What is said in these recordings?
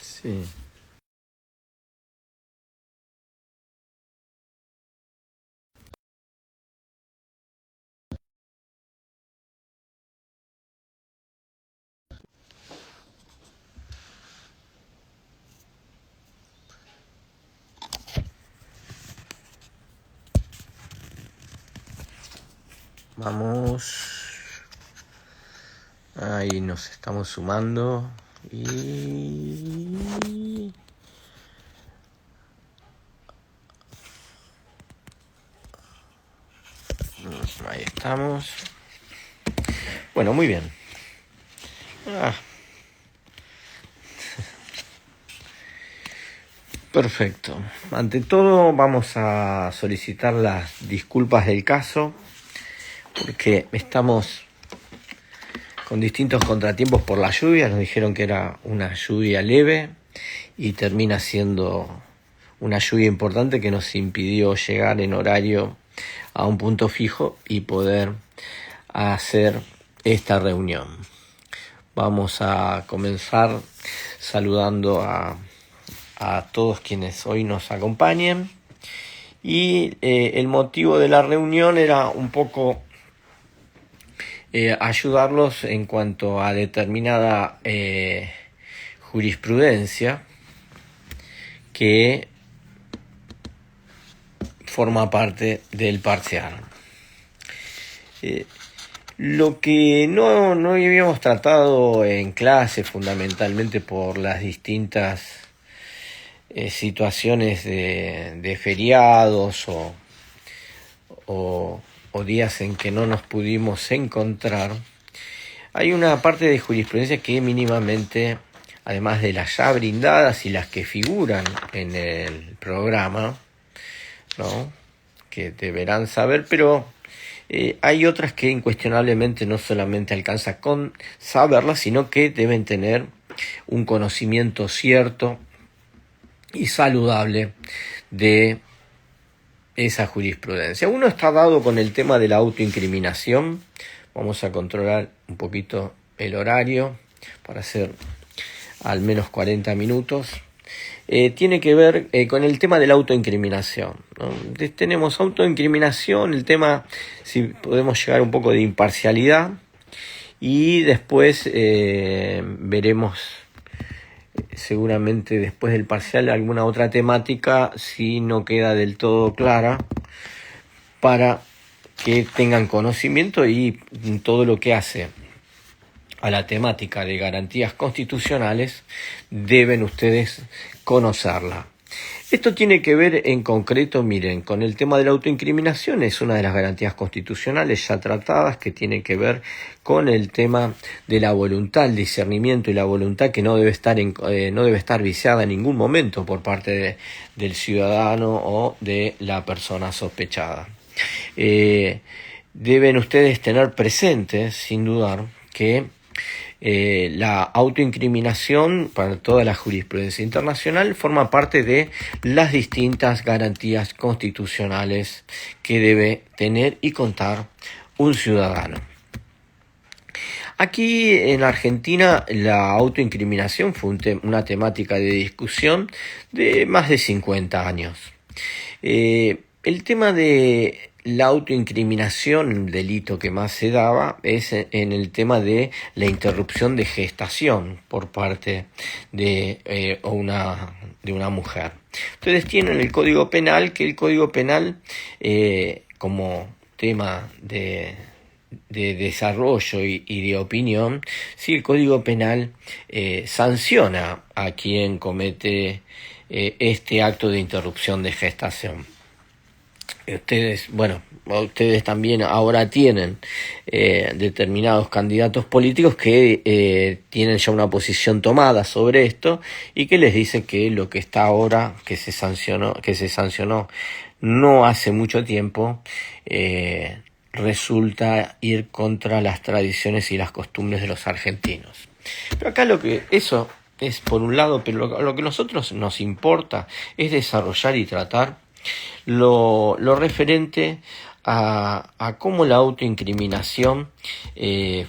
Sí. Vamos. Ahí nos estamos sumando. Y... ahí estamos. Bueno, muy bien. Perfecto. Ante todo vamos a solicitar las disculpas del caso porque estamos con distintos contratiempos por la lluvia. Nos dijeron que era una lluvia leve y termina siendo una lluvia importante que nos impidió llegar en horario a un punto fijo y poder hacer esta reunión. Vamos a comenzar saludando a todos quienes hoy nos acompañen y el motivo de la reunión era un poco ayudarlos en cuanto a determinada jurisprudencia que forma parte del parcial. Lo que no habíamos tratado en clase, fundamentalmente por las distintas situaciones de feriados o días en que no nos pudimos encontrar, hay una parte de jurisprudencia que mínimamente, además de las ya brindadas y las que figuran en el programa, ¿no?, que deberán saber, pero hay otras que incuestionablemente no solamente alcanza con saberlas, sino que deben tener un conocimiento cierto y saludable de esa jurisprudencia. Uno está dado con el tema de la autoincriminación. Vamos a controlar un poquito el horario para hacer al menos 40 minutos. Tiene que ver con el tema de la autoincriminación, ¿no? Tenemos autoincriminación, el tema, si podemos llegar a un poco de imparcialidad, y después veremos seguramente después del parcial alguna otra temática si no queda del todo clara, para que tengan conocimiento y todo lo que hace a la temática de garantías constitucionales deben ustedes conocerla. Esto tiene que ver en concreto, miren, con el tema de la autoincriminación. Es una de las garantías constitucionales ya tratadas, que tiene que ver con el tema de la voluntad, el discernimiento y la voluntad, que no debe estar viciada en ningún momento por parte del ciudadano o de la persona sospechada. Deben ustedes tener presente, sin dudar, que la autoincriminación para toda la jurisprudencia internacional forma parte de las distintas garantías constitucionales que debe tener y contar un ciudadano. Aquí en Argentina la autoincriminación fue una temática de discusión de más de 50 años. El tema de la autoincriminación, el delito que más se daba, es en el tema de la interrupción de gestación por parte de una mujer. Ustedes tienen el Código Penal, que el Código Penal, como tema de desarrollo y de opinión, si el Código Penal sanciona a quien comete este acto de interrupción de gestación. Ustedes también ahora tienen determinados candidatos políticos que tienen ya una posición tomada sobre esto y que les dice que lo que está ahora, que se sancionó no hace mucho tiempo, resulta ir contra las tradiciones y las costumbres de los argentinos. Pero acá eso es por un lado, pero lo que a nosotros nos importa es desarrollar y tratar lo referente a cómo la autoincriminación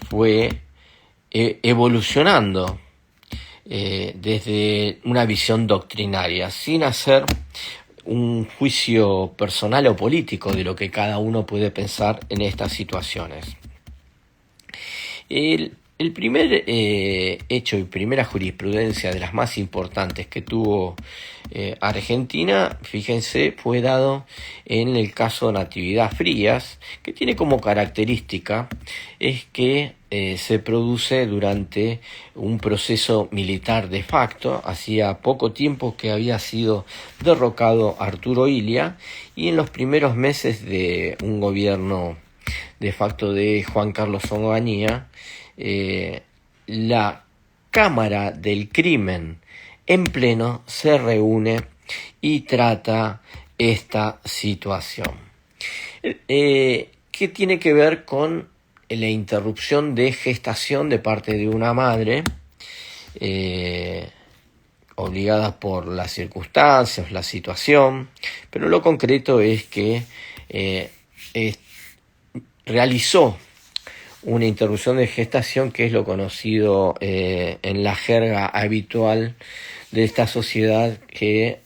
fue evolucionando desde una visión doctrinaria, sin hacer un juicio personal o político de lo que cada uno puede pensar en estas situaciones. El primer hecho y primera jurisprudencia de las más importantes que tuvo Argentina, fíjense, fue dado en el caso Natividad Frías, que tiene como característica es que se produce durante un proceso militar de facto. Hacía poco tiempo que había sido derrocado Arturo Illia, y en los primeros meses de un gobierno de facto de Juan Carlos Onganía, la Cámara del Crimen en pleno se reúne y trata esta situación. ¿Qué tiene que ver con la interrupción de gestación de parte de una madre, obligada por las circunstancias, la situación? Pero lo concreto es que realizó una interrupción de gestación, que es lo conocido en la jerga habitual de esta sociedad, que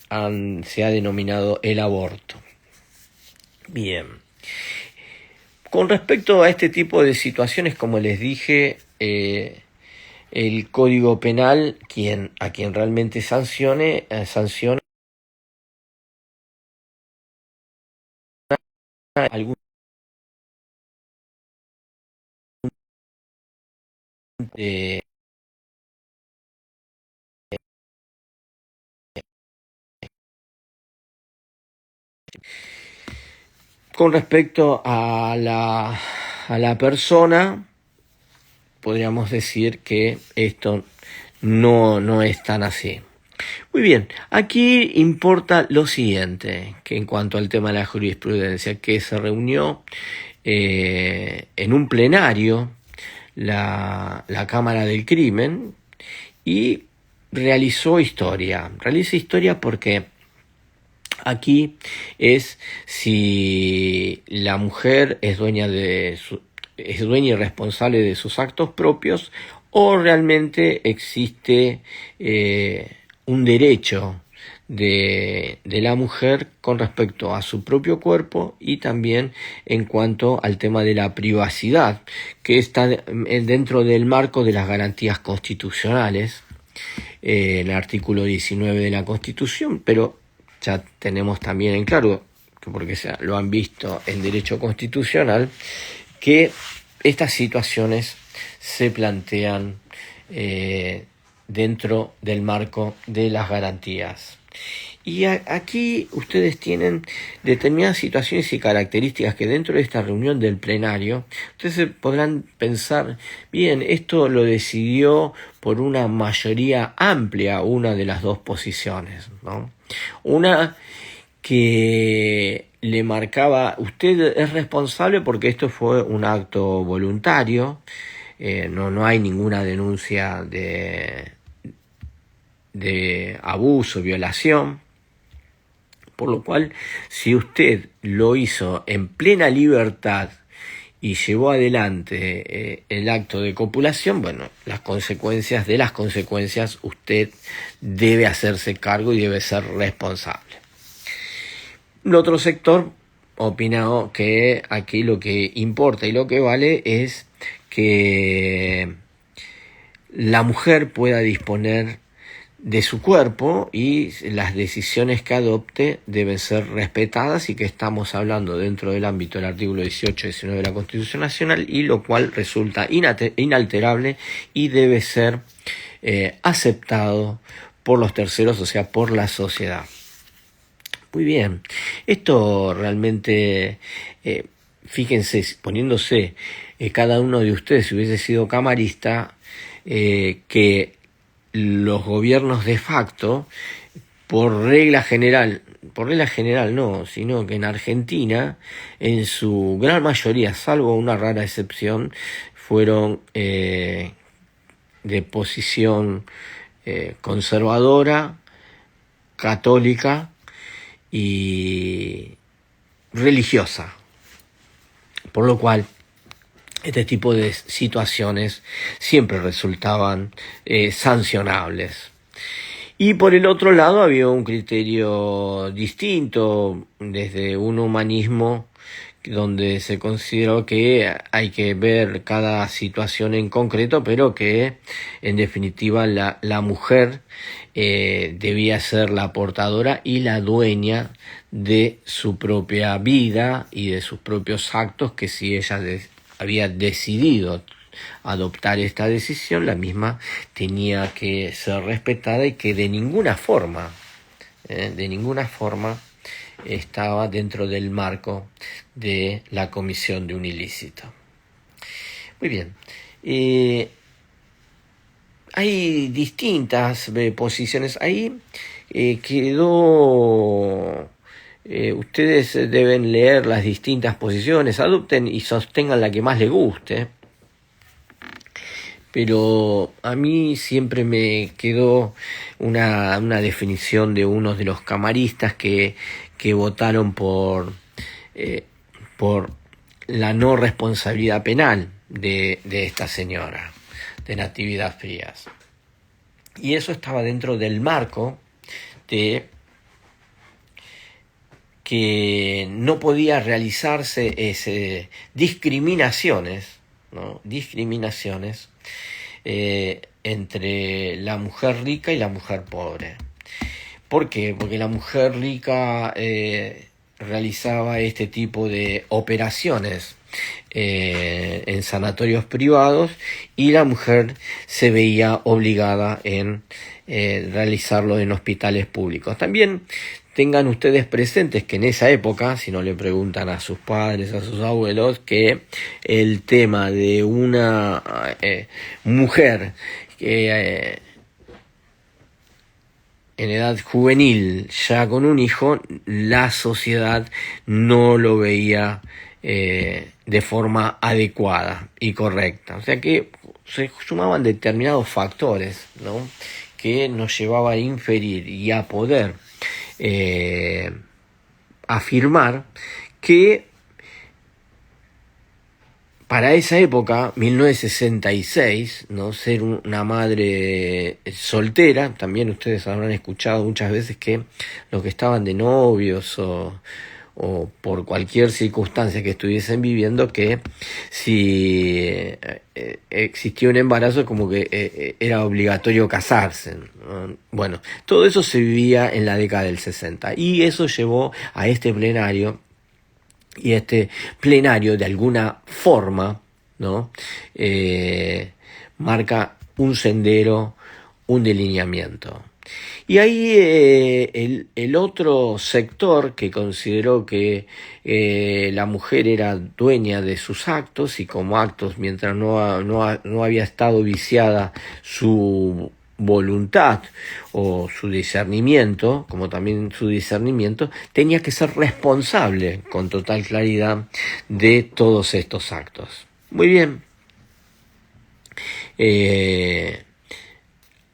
se ha denominado el aborto. Bien. Con respecto a este tipo de situaciones, como les dije, el Código Penal, a quien realmente sanciona algún con respecto a la persona, podríamos decir que esto no es tan así. Muy bien, aquí importa lo siguiente, que en cuanto al tema de la jurisprudencia, que se reunió en un plenario la Cámara del Crimen y realizó historia. Realiza historia porque aquí es si la mujer es dueña y responsable de sus actos propios, o realmente existe un derecho de la mujer con respecto a su propio cuerpo, y también en cuanto al tema de la privacidad, que está dentro del marco de las garantías constitucionales, el artículo 19 de la Constitución. Pero ya tenemos también en claro, porque lo han visto en derecho constitucional, que estas situaciones se plantean dentro del marco de las garantías. Y aquí ustedes tienen determinadas situaciones y características que dentro de esta reunión del plenario, ustedes podrán pensar, bien, esto lo decidió por una mayoría amplia una de las dos posiciones, ¿no? Una que le marcaba, usted es responsable porque esto fue un acto voluntario, no hay ninguna denuncia de abuso, violación, por lo cual, si usted lo hizo en plena libertad y llevó adelante el acto de copulación, bueno, las consecuencias usted debe hacerse cargo y debe ser responsable. El otro sector opina que aquí lo que importa y lo que vale es que la mujer pueda disponer de su cuerpo, y las decisiones que adopte deben ser respetadas, y que estamos hablando dentro del ámbito del artículo 18 y 19 de la Constitución Nacional, y lo cual resulta inalterable y debe ser aceptado por los terceros, o sea, por la sociedad. Muy bien, esto realmente, fíjense, poniéndose cada uno de ustedes, si hubiese sido camarista, que los gobiernos de facto, por regla general no, sino que en Argentina, en su gran mayoría, salvo una rara excepción, fueron de posición conservadora, católica y religiosa. Por lo cual, este tipo de situaciones siempre resultaban sancionables. Y por el otro lado había un criterio distinto desde un humanismo donde se consideró que hay que ver cada situación en concreto, pero que en definitiva la mujer debía ser la portadora y la dueña de su propia vida y de sus propios actos, que si ella había decidido adoptar esta decisión, la misma tenía que ser respetada y que de ninguna forma estaba dentro del marco de la comisión de un ilícito. Muy bien. Hay distintas posiciones. Ahí quedó... ustedes deben leer las distintas posiciones, adopten y sostengan la que más les guste. Pero a mí siempre me quedó una definición de uno de los camaristas que votaron por la no responsabilidad penal de esta señora, de Natividad Frías. Y eso estaba dentro del marco de que no podía realizarse discriminaciones, ¿no? Discriminaciones entre la mujer rica y la mujer pobre. ¿Por qué? Porque la mujer rica realizaba este tipo de operaciones en sanatorios privados y la mujer se veía obligada en realizarlo en hospitales públicos. También tengan ustedes presentes que en esa época, si no le preguntan a sus padres, a sus abuelos, que el tema de una mujer que en edad juvenil ya con un hijo, la sociedad no lo veía de forma adecuada y correcta. O sea que se sumaban determinados factores, ¿no?, que nos llevaba a inferir y a poder afirmar que para esa época, 1966, ¿no?, ser una madre soltera, también ustedes habrán escuchado muchas veces que los que estaban de novios o por cualquier circunstancia que estuviesen viviendo, que si existía un embarazo como que era obligatorio casarse, ¿no? Bueno, todo eso se vivía en la década del 60 y eso llevó a este plenario, y este plenario de alguna forma, ¿no?, marca un sendero, un delineamiento. Y ahí el otro sector que consideró que la mujer era dueña de sus actos y como actos, mientras no había estado viciada su voluntad o su discernimiento, como también su discernimiento, tenía que ser responsable con total claridad de todos estos actos. Muy bien.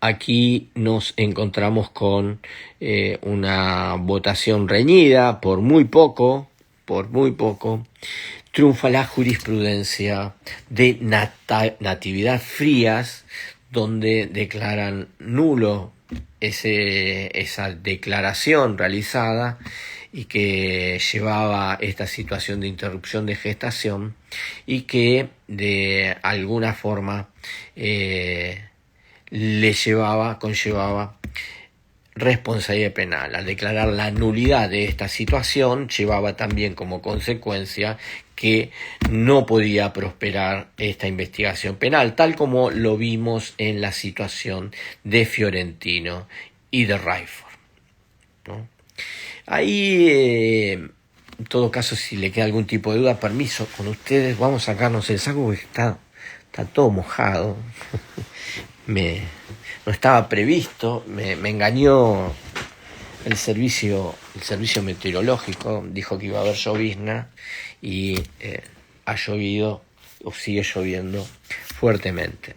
Aquí nos encontramos con una votación reñida, por muy poco, triunfa la jurisprudencia de Natividad Frías, donde declaran nulo esa declaración realizada y que llevaba esta situación de interrupción de gestación y que de alguna forma conllevaba responsabilidad penal. Al declarar la nulidad de esta situación, llevaba también como consecuencia que no podía prosperar esta investigación penal, tal como lo vimos en la situación de Fiorentino y de Rayford, ¿no? Ahí, en todo caso, si le queda algún tipo de duda, permiso, con ustedes vamos a sacarnos el saco porque está todo mojado. No estaba previsto, me engañó el servicio meteorológico, dijo que iba a haber llovizna y ha llovido o sigue lloviendo fuertemente.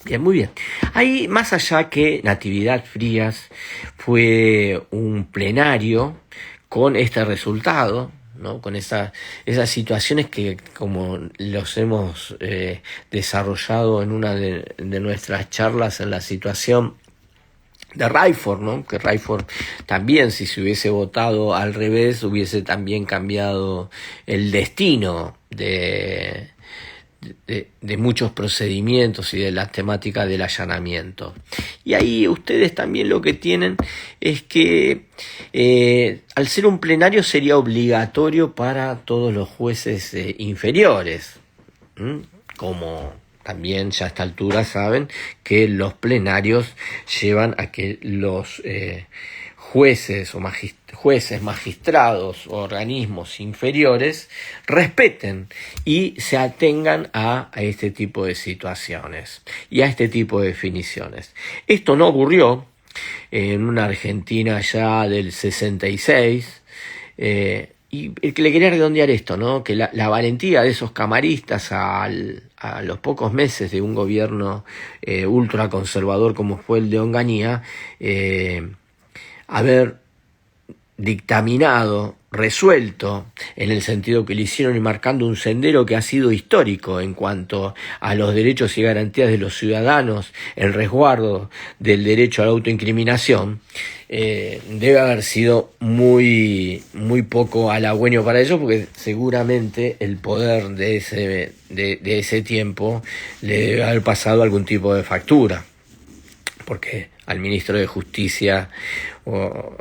Bien, muy bien. Ahí, más allá que Natividad Frías fue un plenario con este resultado, ¿no? Con esas situaciones que, como los hemos desarrollado en una de nuestras charlas, en la situación de Rayford, ¿no? Que Rayford también, si se hubiese votado al revés, hubiese también cambiado el destino de muchos procedimientos y de la temática del allanamiento. Y ahí ustedes también lo que tienen es que al ser un plenario sería obligatorio para todos los jueces inferiores, como también ya a esta altura saben que los plenarios llevan a que los jueces o magistrados o organismos inferiores respeten y se atengan a este tipo de situaciones y a este tipo de definiciones. Esto no ocurrió en una Argentina ya del 66, y el que le quería redondear esto, ¿no? Que la valentía de esos camaristas a los pocos meses de un gobierno ultraconservador como fue el de Onganía, haber dictaminado, resuelto, en el sentido que le hicieron y marcando un sendero que ha sido histórico en cuanto a los derechos y garantías de los ciudadanos, el resguardo del derecho a la autoincriminación, debe haber sido muy poco halagüeño para ellos, porque seguramente el poder de ese tiempo le debe haber pasado algún tipo de factura, porque al ministro de Justicia o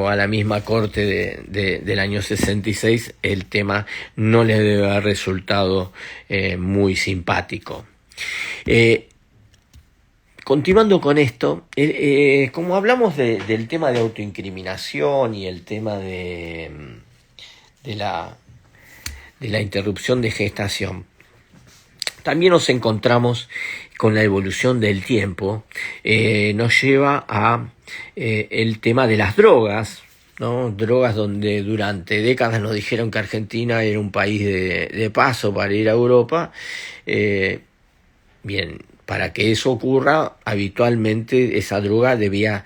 a la misma corte del año 66, el tema no le debe haber resultado muy simpático. Continuando con esto, como hablamos del tema de autoincriminación y el tema de la interrupción de gestación, también nos encontramos con la evolución del tiempo, nos lleva a el tema de las drogas, ¿no? Drogas donde durante décadas nos dijeron que Argentina era un país de paso para ir a Europa. Bien, para que eso ocurra, habitualmente esa droga debe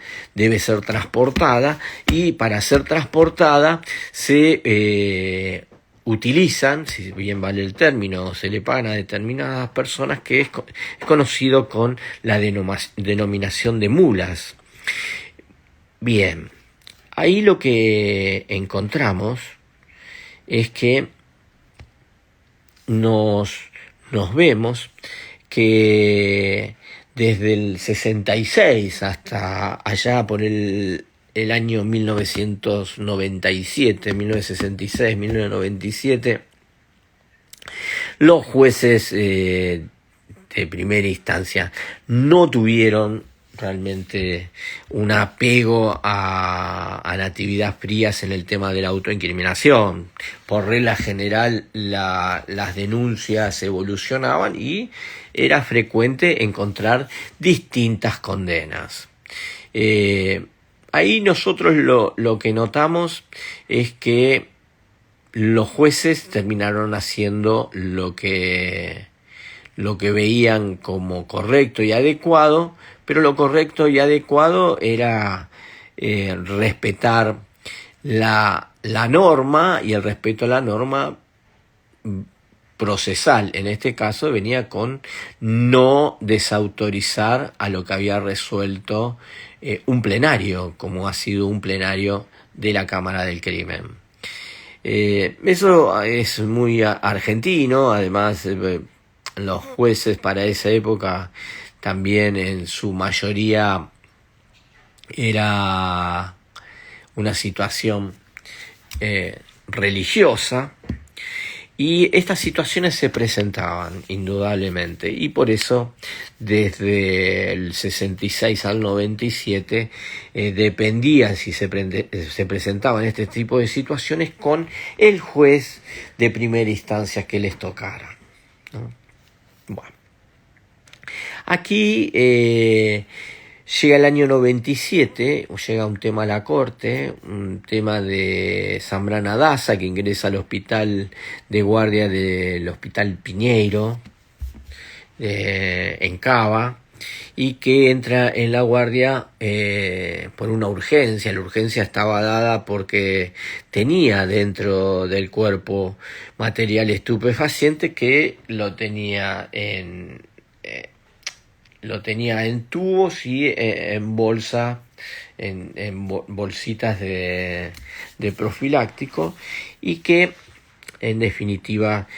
ser transportada, y para ser transportada se utilizan, si bien vale el término, se le pagan a determinadas personas, que es conocido con la denominación de mulas. Bien, ahí lo que encontramos es que nos vemos que desde el 66 hasta allá por el año 1997, 1966, 1997, los jueces de primera instancia no tuvieron realmente un apego a Natividad Frías en el tema de la autoincriminación. Por regla general, las denuncias evolucionaban y era frecuente encontrar distintas condenas. Ahí nosotros lo que notamos es que los jueces terminaron haciendo lo que veían como correcto y adecuado, pero lo correcto y adecuado era respetar la norma, y el respeto a la norma procesal, en este caso, venía con no desautorizar a lo que había resuelto un plenario, como ha sido un plenario de la Cámara del Crimen. Eso es muy argentino. Además, los jueces para esa época también en su mayoría era una situación religiosa, y estas situaciones se presentaban indudablemente, y por eso desde el 66 al 97 dependían si se presentaban este tipo de situaciones con el juez de primera instancia que les tocara, ¿no? Bueno, aquí llega el año 97, llega un tema a la corte, un tema de Zambrana Daza, que ingresa al hospital de guardia del Hospital Piñeiro, en Cava, y que entra en la guardia por una urgencia. La urgencia estaba dada porque tenía dentro del cuerpo material estupefaciente que lo tenía en tubos y en bolsa, bolsitas de profiláctico, y que en definitiva,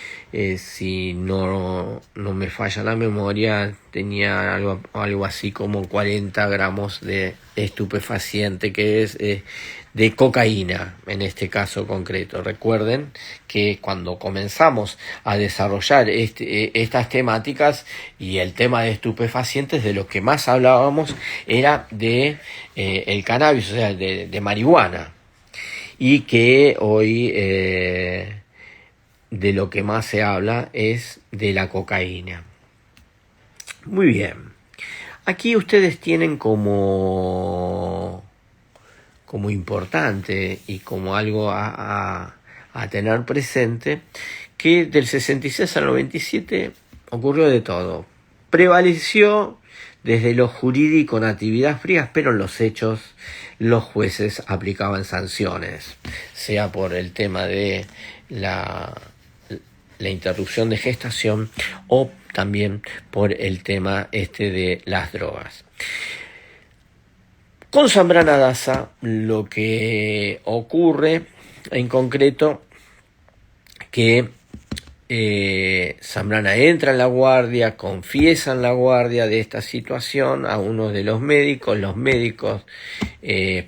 si no me falla la memoria, tenía algo así como 40 gramos de estupefaciente, que es de cocaína en este caso concreto. Recuerden que cuando comenzamos a desarrollar estas temáticas y el tema de estupefacientes, de lo que más hablábamos era de el cannabis, o sea, de marihuana, y que hoy de lo que más se habla es de la cocaína. Muy bien. Aquí ustedes tienen como importante y como algo a tener presente que del 66 al 97 ocurrió de todo. Prevaleció desde lo jurídico natividad frías, pero en los hechos los jueces aplicaban sanciones, sea por el tema de la interrupción de gestación o también por el tema de las drogas. Con Zambrana Daza lo que ocurre en concreto que Zambrana entra en la guardia, confiesa en la guardia de esta situación a uno de los médicos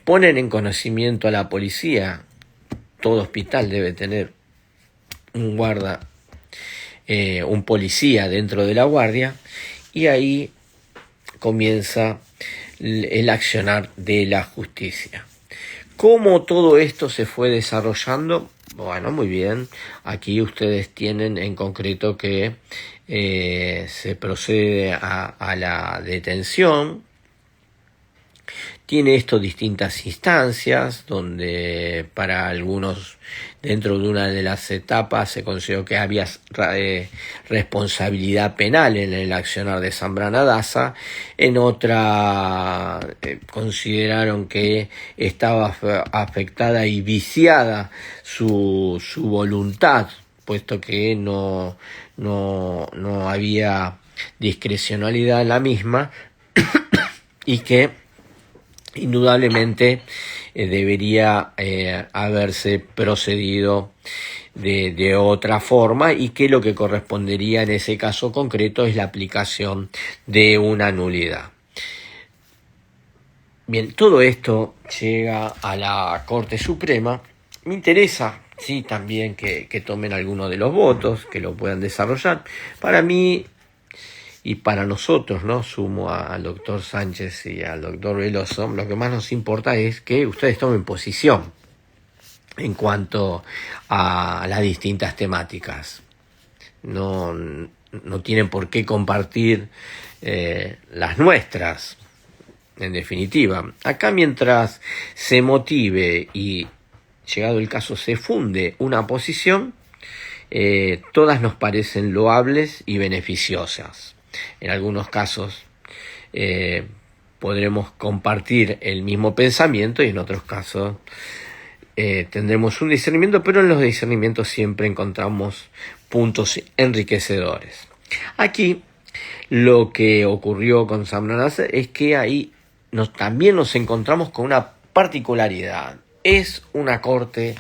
ponen en conocimiento a la policía. Todo hospital debe tener un guarda, un policía dentro de la guardia, y ahí comienza el accionar de la justicia. ¿Cómo todo esto se fue desarrollando? Bueno, muy bien. Aquí ustedes tienen en concreto que se procede a la detención. Tiene esto distintas instancias, donde para algunos, dentro de una de las etapas, se consideró que había responsabilidad penal en el accionar de Zambrana Daza. En otra consideraron que estaba afectada y viciada su voluntad, puesto que no había discrecionalidad en la misma, y que indudablemente debería haberse procedido de otra forma, y que lo que correspondería en ese caso concreto es la aplicación de una nulidad. Bien, todo esto llega a la Corte Suprema. Me interesa, sí, también que tomen algunos de los votos, que lo puedan desarrollar. Para mí y para nosotros, ¿no? Sumo al doctor Sánchez y al doctor Veloso, lo que más nos importa es que ustedes tomen posición en cuanto a las distintas temáticas. No tienen por qué compartir las nuestras, en definitiva. Acá, mientras se motive y, llegado el caso, se funde una posición, todas nos parecen loables y beneficiosas. En algunos casos podremos compartir el mismo pensamiento, y en otros casos tendremos un discernimiento, pero en los discernimientos siempre encontramos puntos enriquecedores. Aquí lo que ocurrió con Zambrana Daza es que ahí también nos encontramos con una particularidad. Es una Corte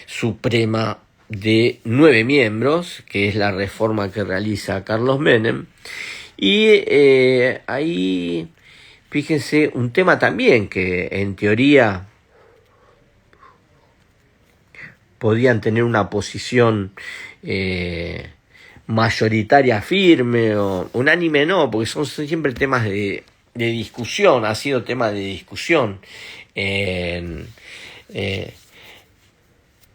Suprema de 9 miembros, que es la reforma que realiza Carlos Menem. Y ahí, fíjense, un tema también que en teoría podían tener una posición mayoritaria firme o unánime, no, porque son siempre temas de discusión, ha sido tema de discusión en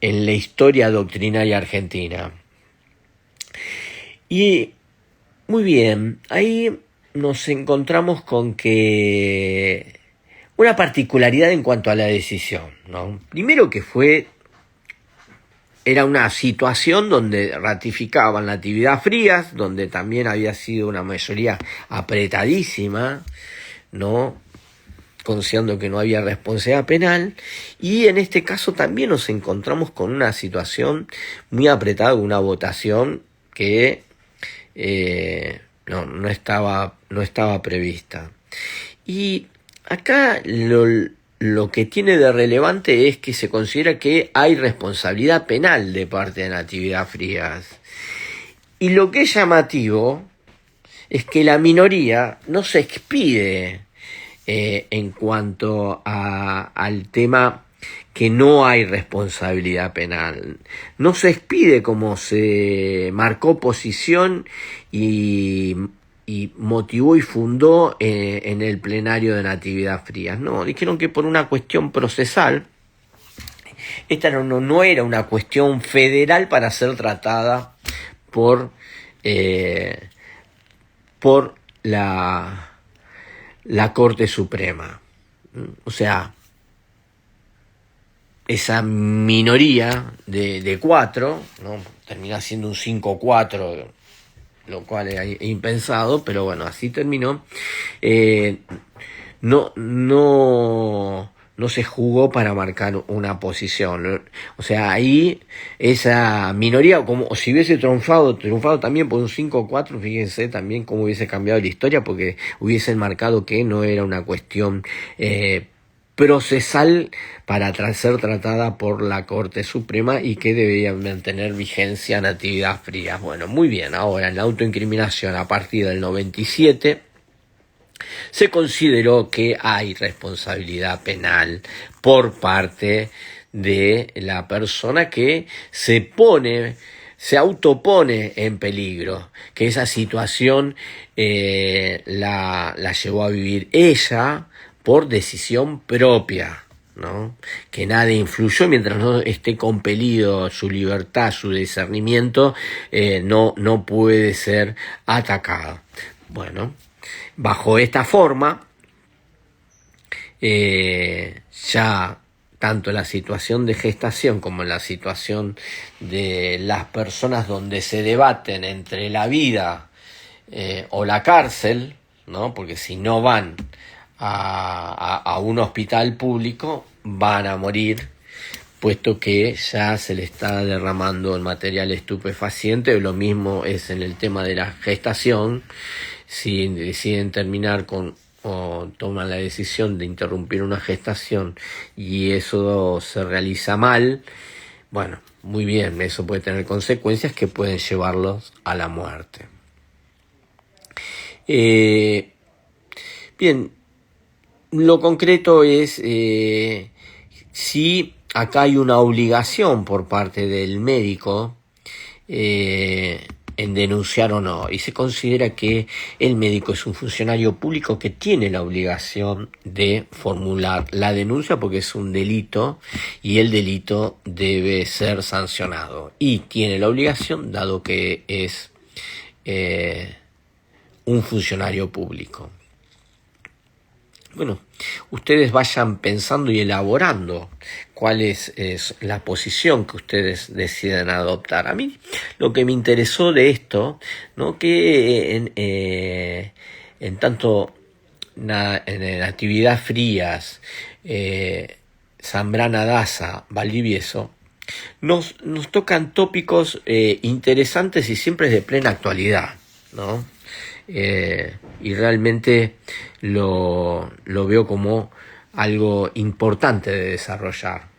la historia doctrinaria argentina. Y muy bien, ahí nos encontramos con que una particularidad en cuanto a la decisión, ¿no? Primero, que fue era una situación donde ratificaban Natividad Frías, donde también había sido una mayoría apretadísima, ¿no? Considerando que no había responsabilidad penal, y en este caso también nos encontramos con una situación muy apretada, una votación que no estaba prevista. Y acá lo que tiene de relevante es que se considera que hay responsabilidad penal de parte de Natividad Frías. Y lo que es llamativo es que la minoría no se expide en cuanto al tema que no hay responsabilidad penal. No se expide como se marcó posición y motivó y fundó en el plenario de Natividad Frías. No, dijeron que por una cuestión procesal, esta no era una cuestión federal para ser tratada por la Corte Suprema. O sea, esa minoría de 4, ¿no? Termina siendo un 5-4, lo cual es impensado, pero bueno, así terminó. No se jugó para marcar una posición. O sea, ahí esa minoría, como si hubiese triunfado también por un 5-4, fíjense también cómo hubiese cambiado la historia, porque hubiesen marcado que no era una cuestión procesal para ser tratada por la Corte Suprema y que debería mantener vigencia Natividad Frías. Bueno, muy bien, ahora en la autoincriminación a partir del 97 se consideró que hay responsabilidad penal por parte de la persona que se autopone en peligro, que esa situación la llevó a vivir ella por decisión propia, ¿no? Que nada influyó mientras no esté compelido su libertad, su discernimiento, no puede ser atacado. Bueno, bajo esta forma, ya tanto en la situación de gestación como en la situación de las personas donde se debaten entre la vida o la cárcel, ¿no? Porque si no van a un hospital público van a morir, puesto que ya se le está derramando el material estupefaciente. Lo mismo es en el tema de la gestación. Si deciden terminar o toman la decisión de interrumpir una gestación y eso se realiza mal, bueno, muy bien, eso puede tener consecuencias que pueden llevarlos a la muerte. Bien, lo concreto es si acá hay una obligación por parte del médico en denunciar o no, y se considera que el médico es un funcionario público que tiene la obligación de formular la denuncia porque es un delito y el delito debe ser sancionado, y tiene la obligación dado que es un funcionario público. Bueno, ustedes vayan pensando y elaborando cuál es la posición que ustedes deciden adoptar. A mí lo que me interesó de esto, ¿no? Que en tanto en Natividad Frías, Zambrana Daza, Valdivieso, nos tocan tópicos interesantes y siempre de plena actualidad, ¿no? Y realmente lo veo como algo importante de desarrollar.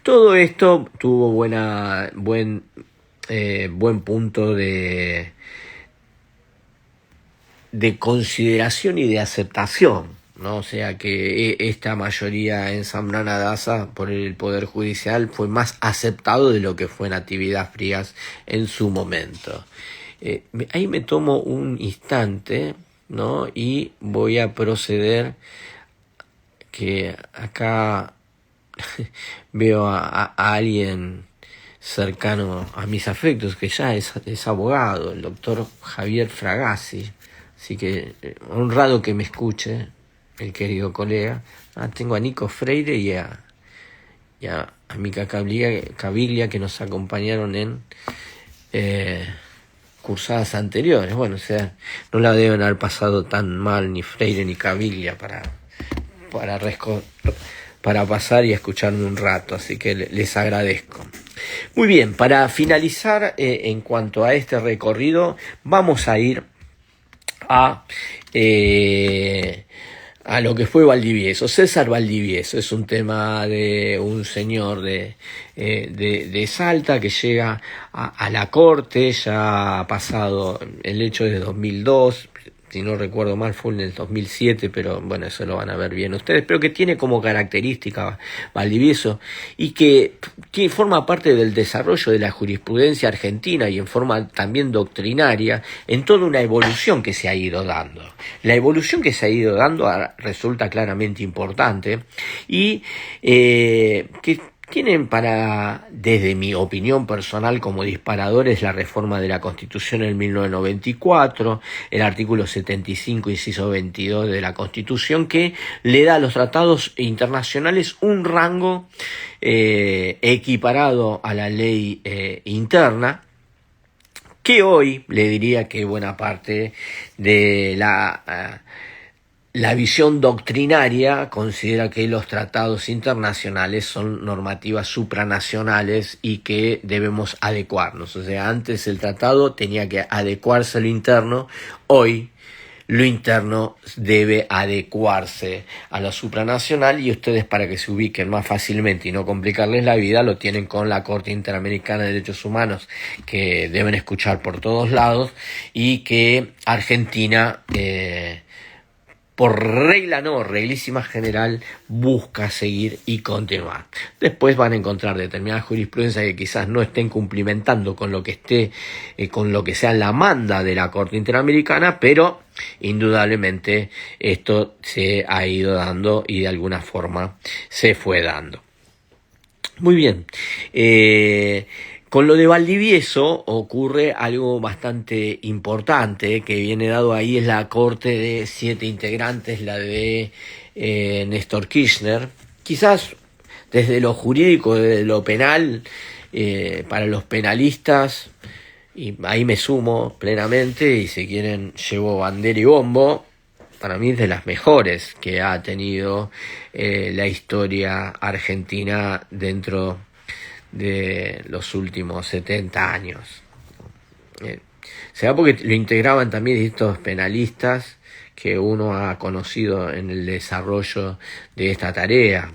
Todo esto tuvo buen punto de consideración y de aceptación, ¿no? O sea que esta mayoría en Zambrana Daza por el Poder Judicial fue más aceptado de lo que fue Natividad Frías en su momento. Ahí me tomo un instante, ¿no? Y voy a proceder, que acá veo a alguien cercano a mis afectos, que ya es abogado, el doctor Javier Fragasi. Así que honrado que me escuche el querido colega. Tengo a Nico Freire y a y a Mica Caviglia, que nos acompañaron en cursadas anteriores. Bueno, o sea, no la deben haber pasado tan mal ni Freire ni Caviglia para pasar y escucharme un rato, así que les agradezco. Muy bien, para finalizar, en cuanto a este recorrido, vamos a ir a lo que fue Valdivieso. César Valdivieso es un tema de un señor de Salta que llega a la corte. Ya ha pasado el hecho de 2002, si no recuerdo mal fue en el 2007, pero bueno, eso lo van a ver bien ustedes, pero que tiene como característica Valdivieso y que forma parte del desarrollo de la jurisprudencia argentina y en forma también doctrinaria en toda una evolución que se ha ido dando. La evolución que se ha ido dando resulta claramente importante y que tienen desde mi opinión personal como disparadores, la reforma de la Constitución en 1994, el artículo 75, inciso 22 de la Constitución, que le da a los tratados internacionales un rango equiparado a la ley interna, que hoy le diría que buena parte de la visión doctrinaria considera que los tratados internacionales son normativas supranacionales y que debemos adecuarnos. O sea, antes el tratado tenía que adecuarse a lo interno, hoy lo interno debe adecuarse a lo supranacional, y ustedes, para que se ubiquen más fácilmente y no complicarles la vida, lo tienen con la Corte Interamericana de Derechos Humanos, que deben escuchar por todos lados, y que Argentina por reglísima general, busca seguir y continuar. Después van a encontrar determinada jurisprudencia que quizás no estén cumplimentando con lo que con lo que sea la manda de la Corte Interamericana, pero indudablemente esto se ha ido dando y de alguna forma se fue dando. Muy bien. Con lo de Valdivieso ocurre algo bastante importante que viene dado ahí. Es la corte de 7 integrantes, la de Néstor Kirchner. Quizás desde lo jurídico, desde lo penal, para los penalistas, y ahí me sumo plenamente, y si quieren llevo bandera y bombo, para mí es de las mejores que ha tenido la historia argentina dentro de los últimos 70 años. Será porque lo integraban también estos penalistas que uno ha conocido en el desarrollo de esta tarea,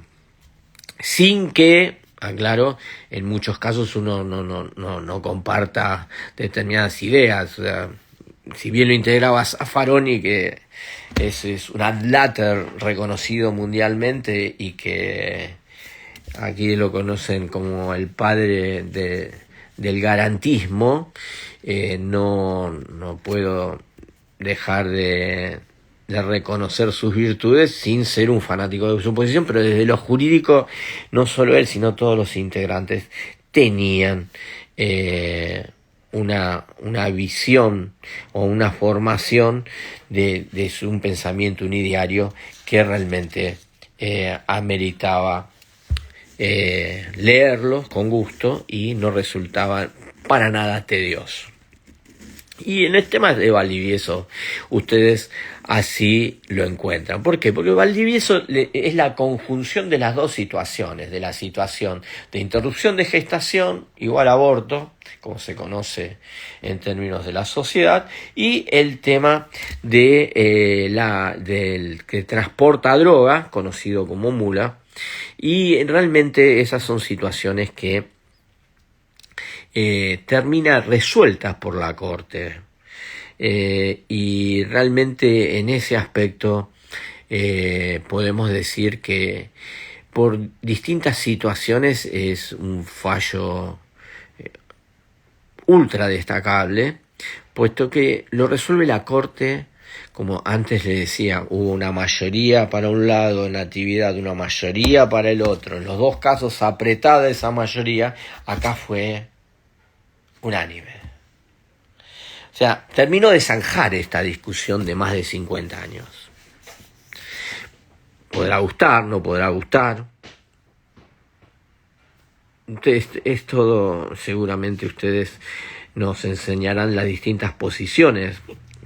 sin que, aclaro, en muchos casos uno no comparta determinadas ideas. O sea, si bien lo integraba Zaffaroni, que es un adláter reconocido mundialmente y que aquí lo conocen como el padre del garantismo, no puedo dejar de reconocer sus virtudes sin ser un fanático de su posición, pero desde lo jurídico, no solo él, sino todos los integrantes tenían una visión o una formación de un pensamiento unidiario que realmente ameritaba leerlos con gusto y no resultaba para nada tedioso. Y en el tema de Valdivieso, ustedes así lo encuentran. ¿Por qué? Porque Valdivieso es la conjunción de las dos situaciones, de la situación de interrupción de gestación igual aborto, como se conoce en términos de la sociedad, y el tema del que transporta droga, conocido como mula, y realmente esas son situaciones que termina resueltas por la Corte, y realmente en ese aspecto podemos decir que por distintas situaciones es un fallo ultra destacable, puesto que lo resuelve la Corte. Como antes le decía, hubo una mayoría para un lado en la actividad, una mayoría para el otro. En los dos casos apretada esa mayoría, acá fue unánime. O sea, terminó de zanjar esta discusión de más de 50 años. Podrá gustar, no podrá gustar, es todo, seguramente ustedes nos enseñarán las distintas posiciones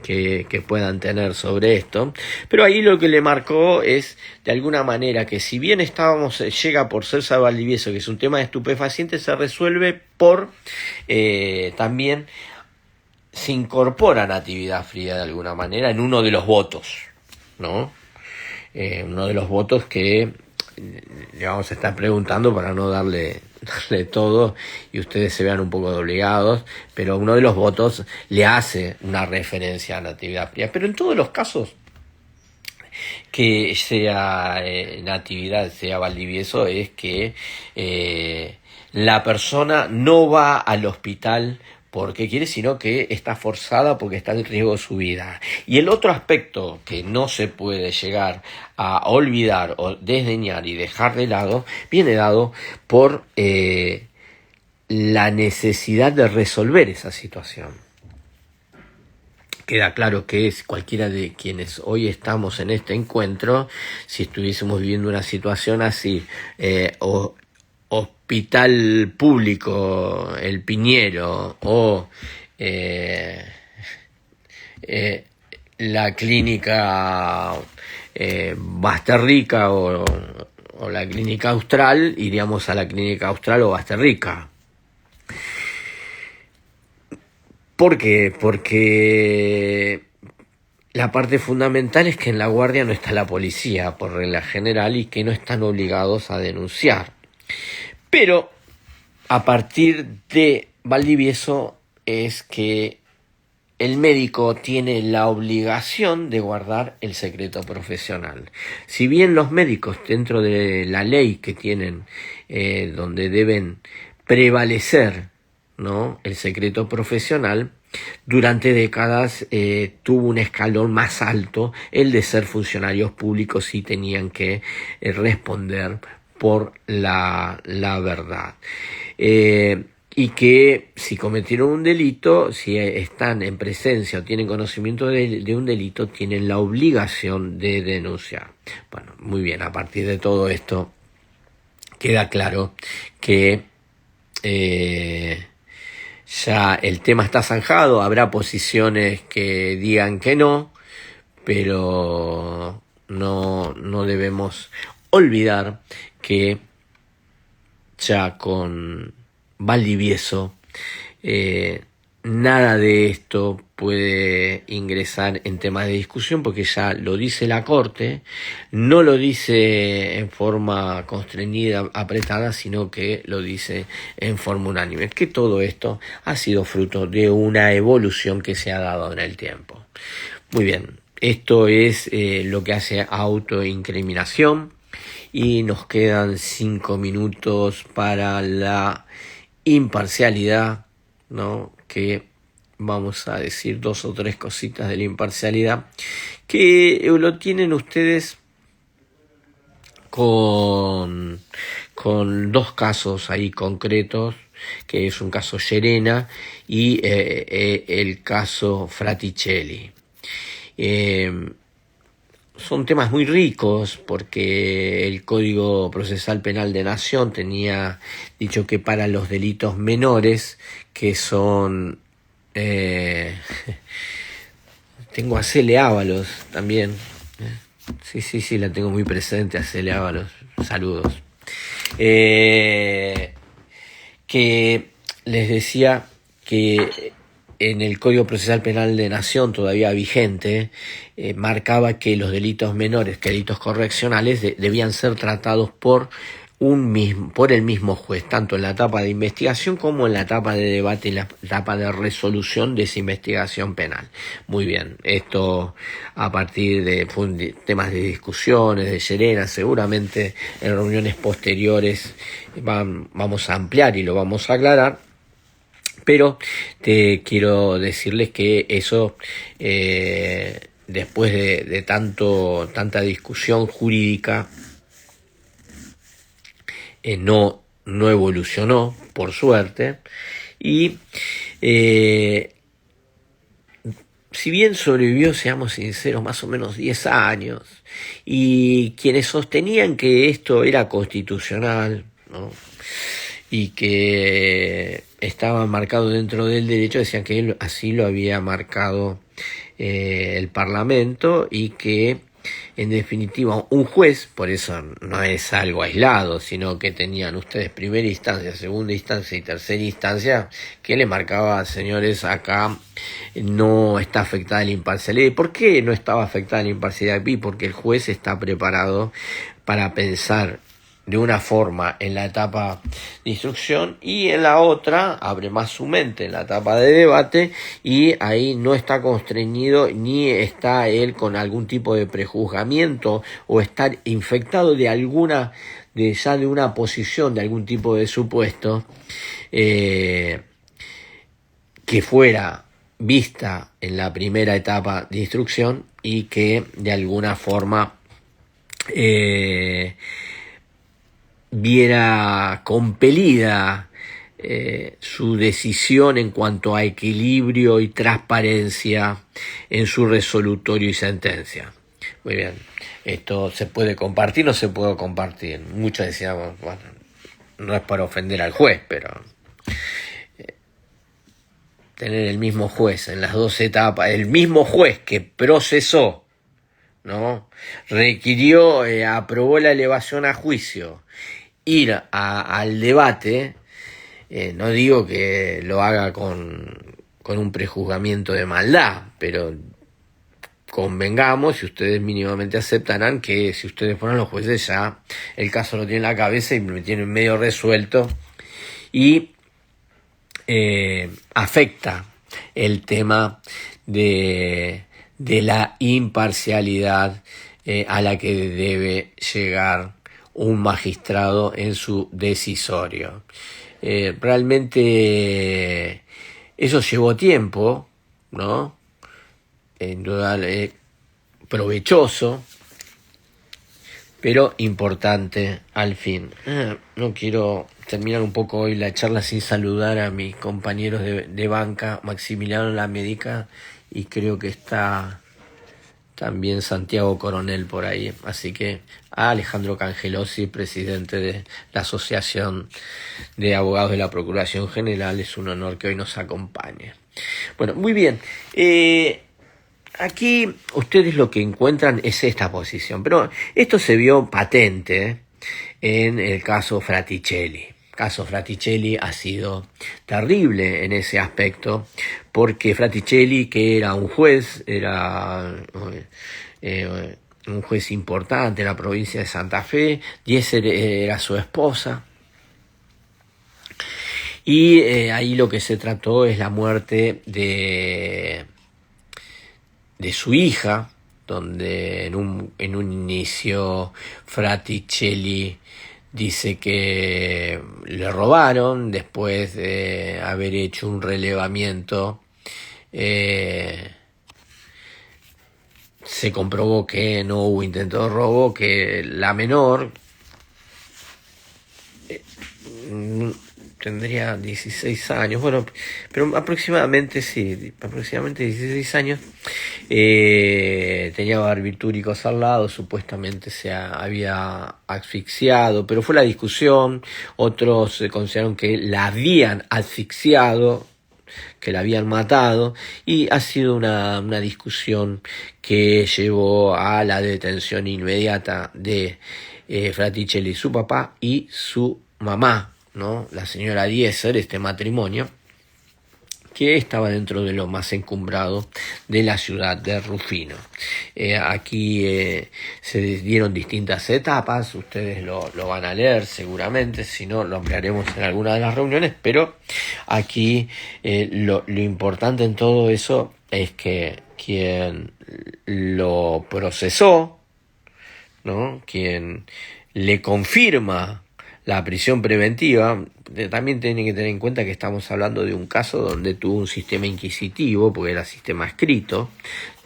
que puedan tener sobre esto, pero ahí lo que le marcó es, de alguna manera, que si bien llega por Celsa Valdivieso, que es un tema de estupefacientes, se resuelve por también se incorpora Natividad Fría de alguna manera en uno de los votos, ¿no? Uno de los votos que le vamos a estar preguntando para no darle todo y ustedes se vean un poco obligados, pero uno de los votos le hace una referencia a Natividad Fría. Pero en todos los casos, que sea Natividad, sea Valdivieso, es que la persona no va al hospital porque quiere, sino que está forzada porque está en riesgo su vida. Y el otro aspecto que no se puede llegar a olvidar o desdeñar y dejar de lado, viene dado por la necesidad de resolver esa situación. Queda claro que es cualquiera de quienes hoy estamos en este encuentro, si estuviésemos viviendo una situación así, Hospital Público El Piñero o la clínica Basterrica o la clínica Austral, iríamos a la clínica Austral o Basterrica. ¿Por qué? Porque la parte fundamental es que en la guardia no está la policía, por regla general, y que no están obligados a denunciar. Pero a partir de Valdivieso es que el médico tiene la obligación de guardar el secreto profesional. Si bien los médicos, dentro de la ley que tienen, donde deben prevalecer, ¿no?, el secreto profesional, durante décadas tuvo un escalón más alto el de ser funcionarios públicos y tenían que responder por la verdad. Y que si cometieron un delito, si están en presencia o tienen conocimiento de un delito, tienen la obligación de denunciar. Bueno, muy bien, a partir de todo esto queda claro que ya el tema está zanjado. Habrá posiciones que digan que no, pero no debemos olvidar que ya con Valdivieso nada de esto puede ingresar en temas de discusión, porque ya lo dice la Corte, no lo dice en forma constreñida, apretada, sino que lo dice en forma unánime, que todo esto ha sido fruto de una evolución que se ha dado en el tiempo. Muy bien, esto es lo que hace autoincriminación, y nos quedan 5 minutos para la imparcialidad, ¿no?, que vamos a decir 2 o 3 cositas de la imparcialidad, que lo tienen ustedes con 2 casos ahí concretos, que es un caso Llerena y el caso Fraticelli. Son temas muy ricos, porque el Código Procesal Penal de Nación tenía dicho que para los delitos menores, que son... tengo a Cele Ábalos también. Sí, la tengo muy presente, a Cele Ábalos. Saludos. Que les decía que en el Código Procesal Penal de Nación, todavía vigente, marcaba que los delitos menores, que delitos correccionales, debían ser tratados por el mismo juez, tanto en la etapa de investigación como en la etapa de debate y la etapa de resolución de esa investigación penal. Muy bien, esto a partir de temas de discusiones, de Llerena, seguramente en reuniones posteriores vamos a ampliar y lo vamos a aclarar. Pero te quiero decirles que eso, después de tanta discusión jurídica, no evolucionó, por suerte, y si bien sobrevivió, seamos sinceros, más o menos 10 años, y quienes sostenían que esto era constitucional, ¿no?, y que estaba marcado dentro del derecho, decían que él así lo había marcado el Parlamento y que en definitiva un juez, por eso no es algo aislado, sino que tenían ustedes primera instancia, segunda instancia y tercera instancia, que le marcaba, señores, acá no está afectada la imparcialidad. ¿Por qué no estaba afectada la imparcialidad? Porque el juez está preparado para pensar de una forma en la etapa de instrucción y en la otra abre más su mente en la etapa de debate, y ahí no está constreñido ni está él con algún tipo de prejuzgamiento o estar infectado de alguna, de ya de una posición, de algún tipo de supuesto que fuera vista en la primera etapa de instrucción y que de alguna forma viera compelida su decisión en cuanto a equilibrio y transparencia en su resolutorio y sentencia. Muy bien, esto se puede compartir, no se puede compartir. Muchos decíamos, bueno, no es para ofender al juez, pero tener el mismo juez en las dos etapas, el mismo juez que procesó, ¿no? Requirió, aprobó la elevación a juicio, ir al debate, no digo que lo haga con un prejuzgamiento de maldad, pero convengamos, si ustedes mínimamente aceptarán que si ustedes fueran los jueces ya el caso lo tienen en la cabeza y lo tienen medio resuelto, y afecta el tema de la imparcialidad a la que debe llegar un magistrado en su decisorio. Realmente eso llevó tiempo, ¿no? Provechoso, pero importante al fin. No quiero terminar un poco hoy la charla sin saludar a mis compañeros de banca, Maximiliano Lamedica, y creo que está también Santiago Coronel por ahí, así que a Alejandro Cangelosi, presidente de la Asociación de Abogados de la Procuración General, es un honor que hoy nos acompañe. Bueno, muy bien, aquí ustedes lo que encuentran es esta posición, pero esto se vio patente en el caso Fraticelli. El caso Fraticelli ha sido terrible en ese aspecto, porque Fraticelli, que era un juez, era un juez importante en la provincia de Santa Fe, Diesel era su esposa, y ahí lo que se trató es la muerte de su hija, donde en un inicio Fraticelli dice que le robaron después de haber hecho un relevamiento. Se comprobó que no hubo intento de robo, que la menor tendría 16 años, bueno, pero aproximadamente 16 años, tenía barbitúricos al lado, supuestamente se había asfixiado, pero fue la discusión, otros consideraron que la habían asfixiado, que la habían matado, y ha sido una discusión que llevó a la detención inmediata de Fraticelli, su papá y su mamá, ¿no? La señora Diesel, este matrimonio, que estaba dentro de lo más encumbrado de la ciudad de Rufino. Aquí se dieron distintas etapas, ustedes lo van a leer seguramente, si no lo ampliaremos en alguna de las reuniones, pero aquí lo importante en todo eso es que quien lo procesó, ¿no? Quien le confirma la prisión preventiva, también tienen que tener en cuenta que estamos hablando de un caso donde tuvo un sistema inquisitivo, porque era sistema escrito.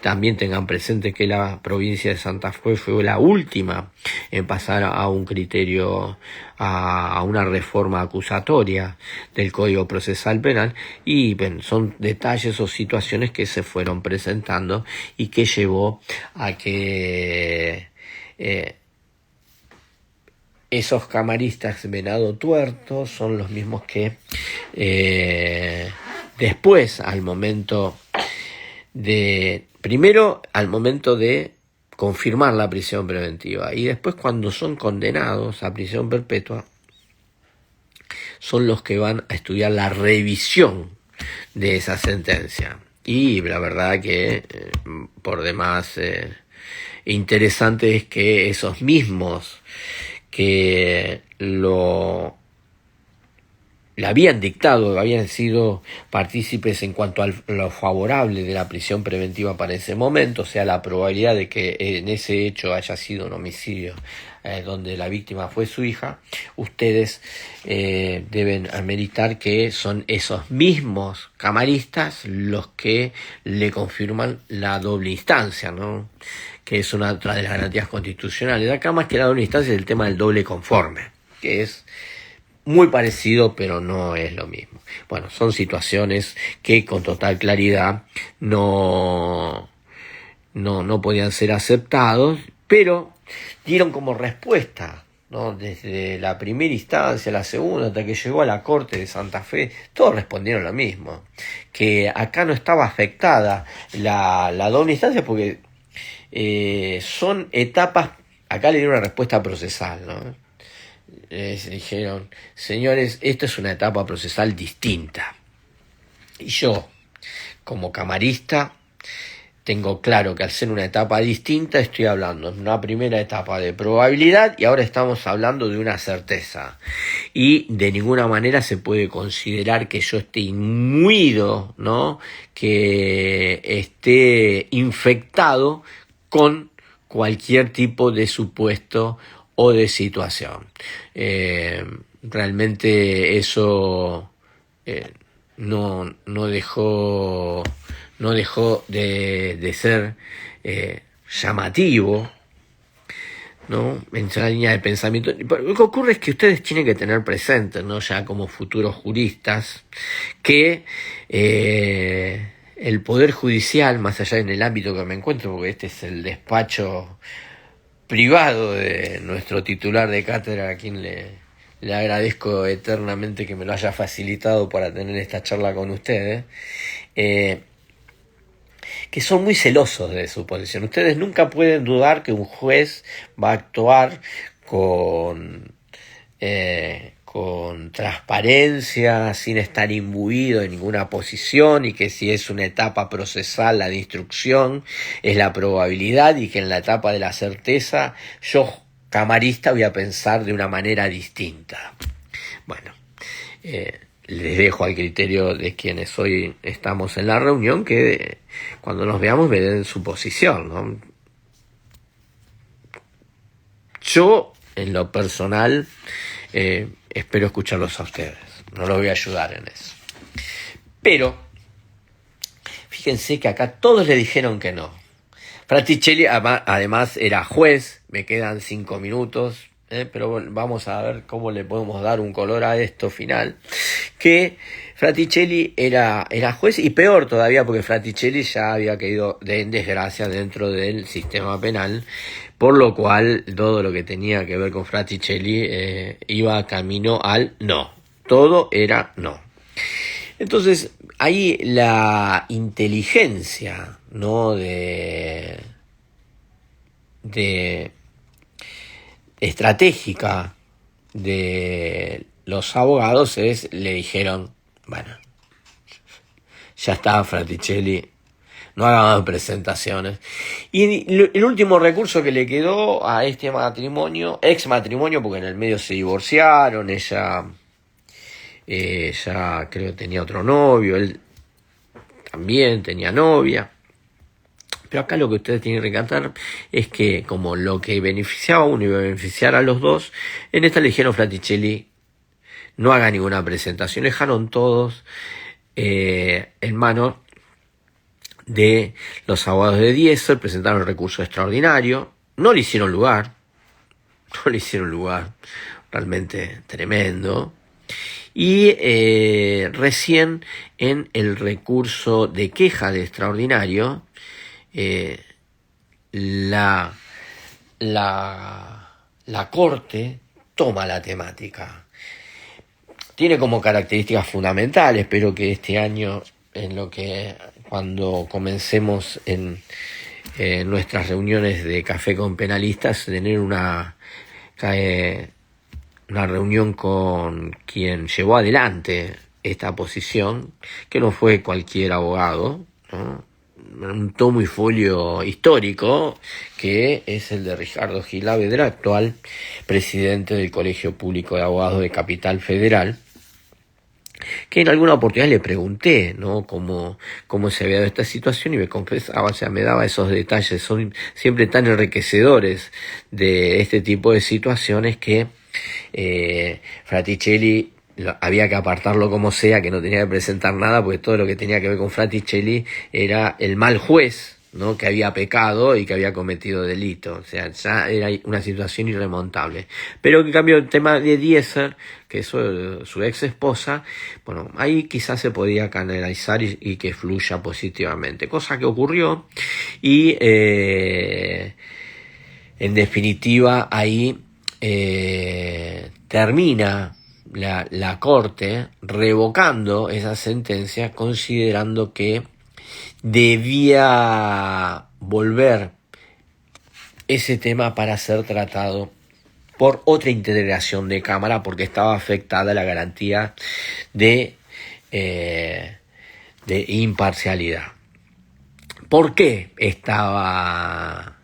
También tengan presente que la provincia de Santa Fe fue la última en pasar a un criterio, a una reforma acusatoria del Código Procesal Penal, y bueno, son detalles o situaciones que se fueron presentando y que llevó a que esos camaristas venado tuerto son los mismos que después, primero al momento de confirmar la prisión preventiva y después cuando son condenados a prisión perpetua, son los que van a estudiar la revisión de esa sentencia. Y la verdad que por demás interesante es que esos mismos que le habían dictado, habían sido partícipes en cuanto a lo favorable de la prisión preventiva para ese momento, o sea, la probabilidad de que en ese hecho haya sido un homicidio donde la víctima fue su hija, ustedes deben ameritar que son esos mismos camaristas los que le confirman la doble instancia, ¿no? Que es otra de las garantías constitucionales. Acá más que la doble instancia es el tema del doble conforme, que es muy parecido, pero no es lo mismo. Bueno, son situaciones que con total claridad no podían ser aceptados, pero dieron como respuesta, ¿no? Desde la primera instancia, la segunda, hasta que llegó a la Corte de Santa Fe, todos respondieron lo mismo, que acá no estaba afectada la doble instancia porque son etapas, acá le dieron una respuesta procesal, ¿no? Les dijeron, señores, esto es una etapa procesal distinta. Y yo, como camarista, tengo claro que al ser una etapa distinta estoy hablando de una primera etapa de probabilidad y ahora estamos hablando de una certeza. Y de ninguna manera se puede considerar que yo esté inmuido, ¿no? Que esté infectado con cualquier tipo de supuesto o de situación. Realmente eso no dejó de ser llamativo, ¿no? En esa línea de pensamiento. Lo que ocurre es que ustedes tienen que tener presente, ¿no? Ya como futuros juristas, que el Poder Judicial, más allá en el ámbito que me encuentro, porque este es el despacho privado de nuestro titular de cátedra, a quien le agradezco eternamente que me lo haya facilitado para tener esta charla con ustedes, que son muy celosos de su posición. Ustedes nunca pueden dudar que un juez va a actuar con transparencia, sin estar imbuido en ninguna posición, y que si es una etapa procesal la de instrucción es la probabilidad, y que en la etapa de la certeza yo, camarista, voy a pensar de una manera distinta. Bueno, les dejo al criterio de quienes hoy estamos en la reunión que cuando nos veamos me den su posición, ¿no? Yo, en lo personal, espero escucharlos a ustedes, no los voy a ayudar en eso. Pero fíjense que acá todos le dijeron que no. Fraticelli además era juez, me quedan 5 minutos, pero vamos a ver cómo le podemos dar un color a esto final. Que Fraticelli era juez, y peor todavía porque Fraticelli ya había caído en desgracia dentro del sistema penal, por lo cual todo lo que tenía que ver con Fraticelli iba camino al no. Todo era no. Entonces, ahí la inteligencia, ¿no? de estratégica de los abogados le dijeron, bueno, ya está, Fraticelli, no haga más presentaciones. Y el último recurso que le quedó a este matrimonio, ex matrimonio, porque en el medio se divorciaron, ella ya creo tenía otro novio, él también tenía novia. Pero acá lo que ustedes tienen que recatar es que como lo que beneficiaba a uno iba a beneficiar a los dos, en esta le dijeron Fraticelli, no haga ninguna presentación. Dejaron todos en manos de los abogados de Diesel, presentaron el recurso extraordinario, no le hicieron lugar, realmente tremendo. Y recién en el recurso de queja de extraordinario, la Corte toma la temática. Tiene como características fundamentales, pero que este año, cuando comencemos en nuestras reuniones de café con penalistas, tener una reunión con quien llevó adelante esta posición, que no fue cualquier abogado, ¿no? Un tomo y folio histórico, que es el de Ricardo Gilavedra, actual presidente del Colegio Público de Abogados de Capital Federal, que en alguna oportunidad le pregunté, ¿no?, cómo se había dado esta situación, y me confesaba, me daba esos detalles, son siempre tan enriquecedores de este tipo de situaciones, que Fraticelli había que apartarlo como sea, que no tenía que presentar nada, porque todo lo que tenía que ver con Fraticelli era el mal juez, ¿no?, que había pecado y que había cometido delito. O sea, ya era una situación irremontable. Pero en cambio el tema de Diesser, que es su ex esposa, bueno, ahí quizás se podía canalizar y que fluya positivamente, cosa que ocurrió. Y en definitiva ahí termina la Corte revocando esa sentencia, considerando que debía volver ese tema para ser tratado por otra integración de Cámara, porque estaba afectada la garantía de imparcialidad. ¿Por qué estaba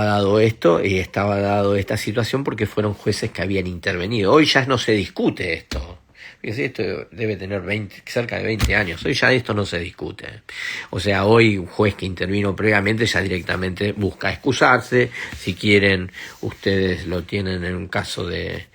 dado esto y estaba dado esta situación? Porque fueron jueces que habían intervenido. Hoy ya no se discute esto. Fíjense, esto debe tener cerca de 20 años. Hoy ya esto no se discute. O sea, hoy un juez que intervino previamente ya directamente busca excusarse. Si quieren, ustedes lo tienen en un caso de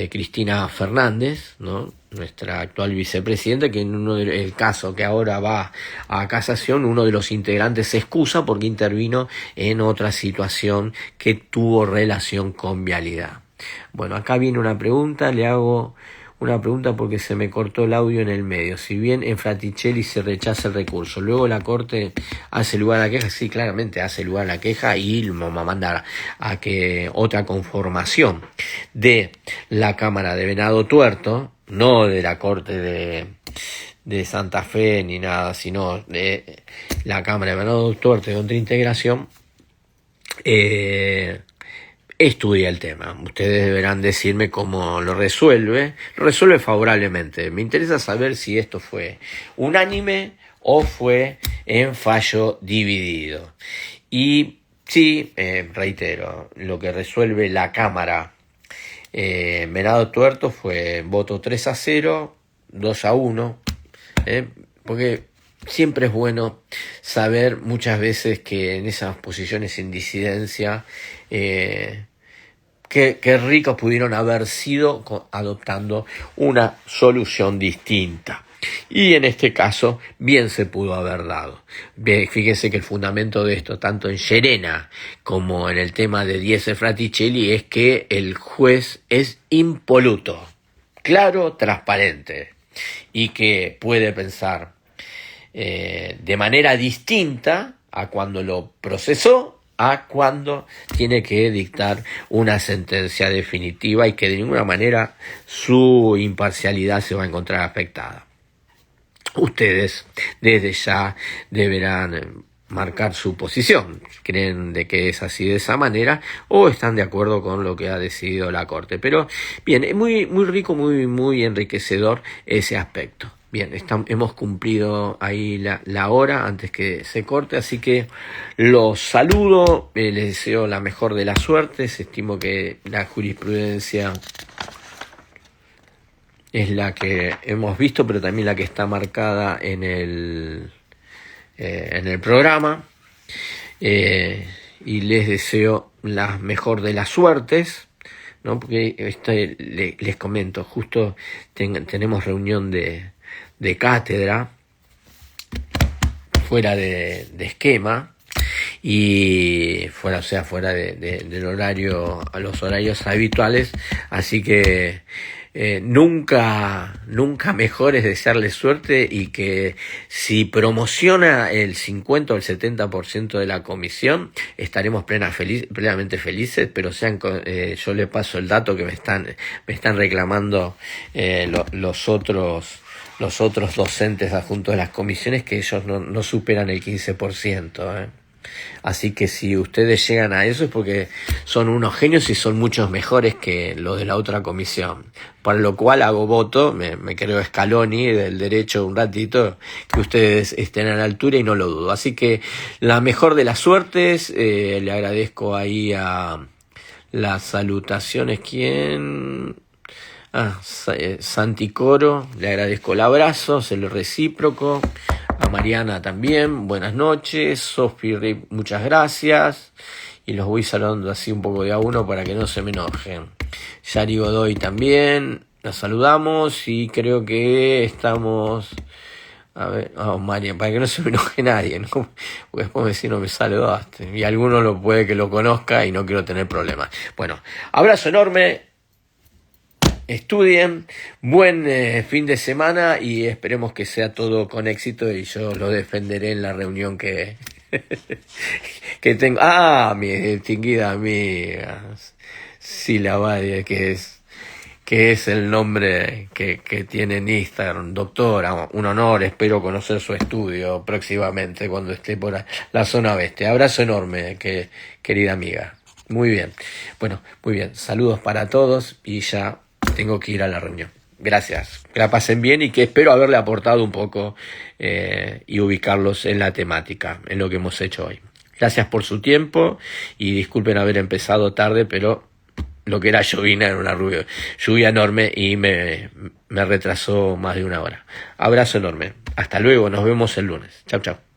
Cristina Fernández, ¿no?, nuestra actual vicepresidenta, que en el caso que ahora va a casación, uno de los integrantes se excusa porque intervino en otra situación que tuvo relación con vialidad. Bueno, acá viene una pregunta, le hago una pregunta porque se me cortó el audio en el medio. Si bien en Fraticelli se rechaza el recurso, luego la Corte hace lugar a la queja. Sí, claramente hace lugar a la queja y va a mandar a que otra conformación de la Cámara de Venado Tuerto, no de la Corte de Santa Fe ni nada, sino de la Cámara de Venado Tuerto de otra integración, estudia el tema. Ustedes deberán decirme cómo lo resuelve. Lo resuelve favorablemente. Me interesa saber si esto fue unánime o fue en fallo dividido. Y sí, reitero, lo que resuelve la Cámara Venado Tuerto fue voto 3-0, 2-1, porque siempre es bueno saber muchas veces que en esas posiciones en disidencia, qué ricos pudieron haber sido adoptando una solución distinta. Y en este caso, bien se pudo haber dado. Bien, fíjense que el fundamento de esto, tanto en Llerena como en el tema de Diesser Fraticelli, es que el juez es impoluto, claro, transparente, y que puede pensar de manera distinta a cuando lo procesó, a cuando tiene que dictar una sentencia definitiva, y que de ninguna manera su imparcialidad se va a encontrar afectada. Ustedes desde ya deberán marcar su posición. ¿Creen de que es así de esa manera o están de acuerdo con lo que ha decidido la Corte? Pero bien, es muy rico, muy enriquecedor ese aspecto. Bien, hemos cumplido ahí la hora antes que se corte, así que los saludo, les deseo la mejor de las suertes. Estimo que la jurisprudencia es la que hemos visto, pero también la que está marcada en el programa, y les deseo la mejor de las suertes, ¿no? Porque les comento, justo tenemos reunión de cátedra fuera de esquema y fuera del horario, a los horarios habituales, así que nunca mejor es desearle suerte, y que si promociona el 50 o el 70% de la comisión, estaremos plenamente felices, pero yo le paso el dato que me están reclamando los otros docentes adjuntos de las comisiones, que ellos no superan el 15%. Así que si ustedes llegan a eso es porque son unos genios y son muchos mejores que los de la otra comisión. Para lo cual hago voto, me creo Scaloni del derecho un ratito, que ustedes estén a la altura, y no lo dudo. Así que la mejor de las suertes, le agradezco ahí a las salutaciones. ¿Quién? Santi Coro, le agradezco el abrazo, se lo recíproco. A Mariana también, buenas noches. Sophie Rip, muchas gracias. Y los voy saludando así un poco de a uno para que no se me enojen. Yari Godoy también, la saludamos, y creo que estamos... A ver, María, para que no se me enoje nadie, ¿no? Porque después me decís no me saludaste. Y alguno lo puede que lo conozca y no quiero tener problemas. Bueno, abrazo enorme. Estudien, buen fin de semana, y esperemos que sea todo con éxito, y yo lo defenderé en la reunión que tengo. Mi distinguida amiga Sila Badia, que es el nombre que tiene en Instagram, doctora, un honor, espero conocer su estudio próximamente cuando esté por la zona oeste. Abrazo enorme, querida amiga. Muy bien, bueno, muy bien, saludos para todos, y ya tengo que ir a la reunión. Gracias, que la pasen bien, y que espero haberle aportado un poco y ubicarlos en la temática, en lo que hemos hecho hoy. Gracias por su tiempo, y disculpen haber empezado tarde, pero lo que era llovina era una lluvia enorme, y me retrasó más de una hora. Abrazo enorme, hasta luego, nos vemos el lunes. Chau, chau.